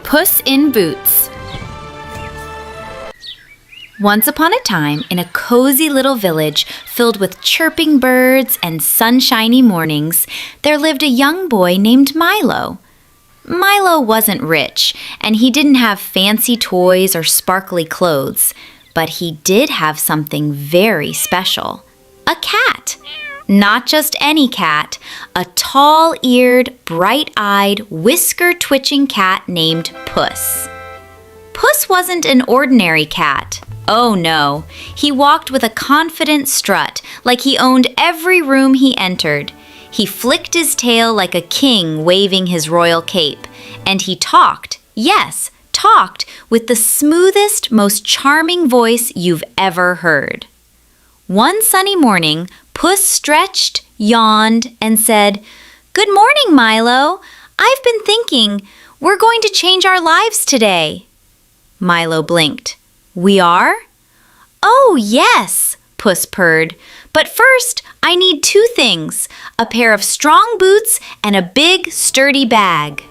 Puss in Boots. Once upon a time, in a cozy little village filled with chirping birds and sunshiny mornings, there lived a young boy named Milo. Milo wasn't rich, and he didn't have fancy toys or sparkly clothes, but he did have something very special: a cat. Not just any cat, a tall-eared, bright-eyed, whisker-twitching cat named Puss. Puss wasn't an ordinary cat. Oh no, he walked with a confident strut, like he owned every room he entered. He flicked his tail like a king waving his royal cape, and he talked, yes, talked with the smoothest, most charming voice you've ever heard. One sunny morning, Puss stretched, yawned, and said, "Good morning, Milo. I've been thinking, we're going to change our lives today." Milo blinked. "We are?" "Oh, yes," Puss purred. "But first, I need two things: a pair of strong boots and a big, sturdy bag."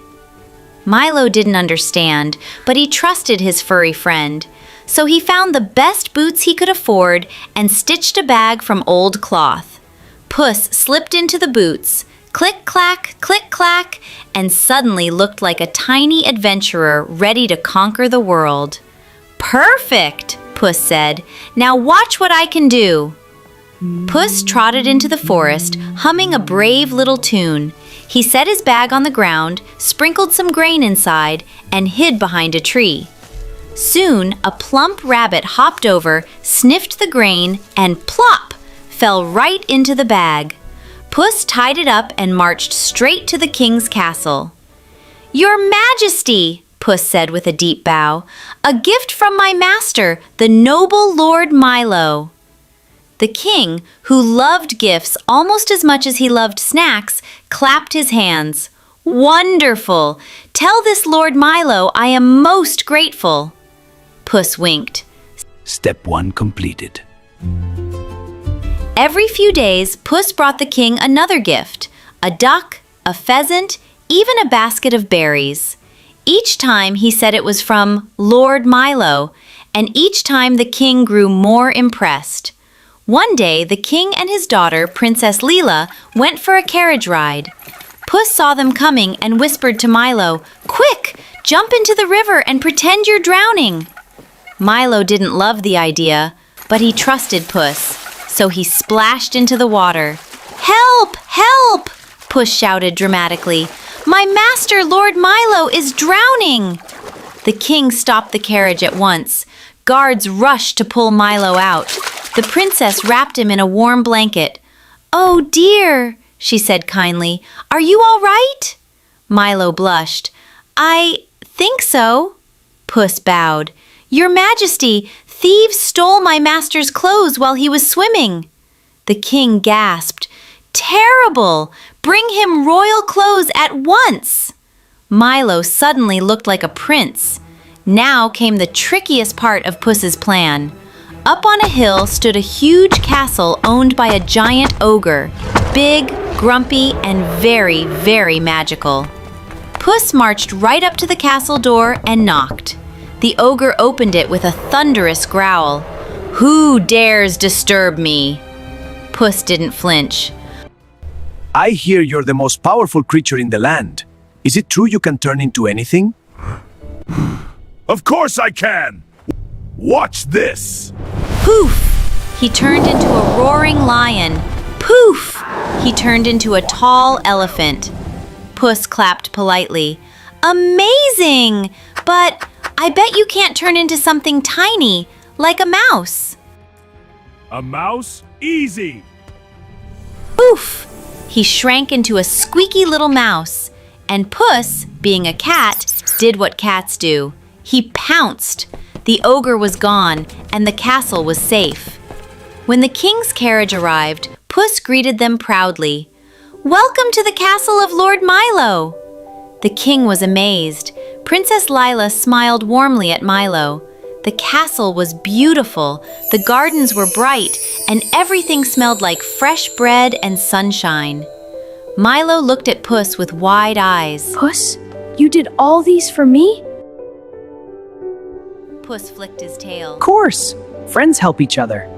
Milo didn't understand, but he trusted his furry friend. So he found the best boots he could afford and stitched a bag from old cloth. Puss slipped into the boots, click, clack, and suddenly looked like a tiny adventurer ready to conquer the world. "Perfect," Puss said. "Now watch what I can do." Puss trotted into the forest, humming a brave little tune. He set his bag on the ground, sprinkled some grain inside, and hid behind a tree. Soon, a plump rabbit hopped over, sniffed the grain, and plop! Fell right into the bag. Puss tied it up and marched straight to the king's castle. "Your Majesty," Puss said with a deep bow, "a gift from my master, the noble Lord Milo." The king, who loved gifts almost as much as he loved snacks, clapped his hands. "Wonderful! Tell this Lord Milo I am most grateful." Puss winked. Step 1 completed. Every few days, Puss brought the king another gift: a duck, a pheasant, even a basket of berries. Each time he said it was from Lord Milo, and each time the king grew more impressed. One day, the king and his daughter, Princess Leela, went for a carriage ride. Puss saw them coming and whispered to Milo, "Quick, jump into the river and pretend you're drowning." Milo didn't love the idea, but he trusted Puss, so he splashed into the water. "Help! Help!" Puss shouted dramatically. "My master, Lord Milo, is drowning!" The king stopped the carriage at once. Guards rushed to pull Milo out. The princess wrapped him in a warm blanket. "Oh dear," she said kindly. "Are you all right?" Milo blushed. "I think so." Puss bowed. "Your Majesty, thieves stole my master's clothes while he was swimming." The king gasped. "Terrible! Bring him royal clothes at once!" Milo suddenly looked like a prince. Now came the trickiest part of Puss's plan. Up on a hill stood a huge castle owned by a giant ogre, big, grumpy, and very, very magical. Puss marched right up to the castle door and knocked. The ogre opened it with a thunderous growl. "Who dares disturb me?" Puss didn't flinch. I hear you're the most powerful creature in the land. Is it true you can turn into anything? Of course I can! Watch this! Poof! He turned into a roaring lion. Poof! He turned into a tall elephant. Puss clapped politely. "Amazing! But I bet you can't turn into something tiny, like a mouse." A mouse? Easy! Poof! He shrank into a squeaky little mouse. And Puss, being a cat, did what cats do. He pounced. The ogre was gone, and the castle was safe. When the king's carriage arrived, Puss greeted them proudly. "Welcome to the castle of Lord Milo." The king was amazed. Princess Lila smiled warmly at Milo. The castle was beautiful, the gardens were bright, and everything smelled like fresh bread and sunshine. Milo looked at Puss with wide eyes. "Puss, you did all these for me?" Puss flicked his tail. Of course, friends help each other.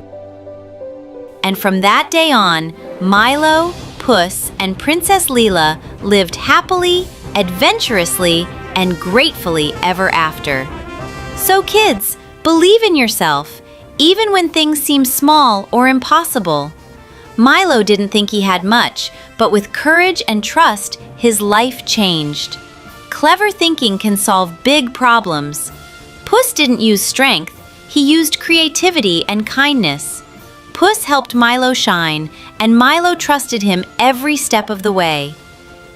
And from that day on, Milo, Puss, and Princess Leela lived happily, adventurously, and gratefully ever after. So kids, believe in yourself, even when things seem small or impossible. Milo didn't think he had much, but with courage and trust, his life changed. Clever thinking can solve big problems. Puss didn't use strength, he used creativity and kindness. Puss helped Milo shine, and Milo trusted him every step of the way.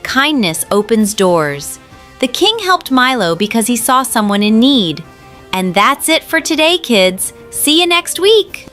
Kindness opens doors. The king helped Milo because he saw someone in need. And that's it for today, kids. See you next week!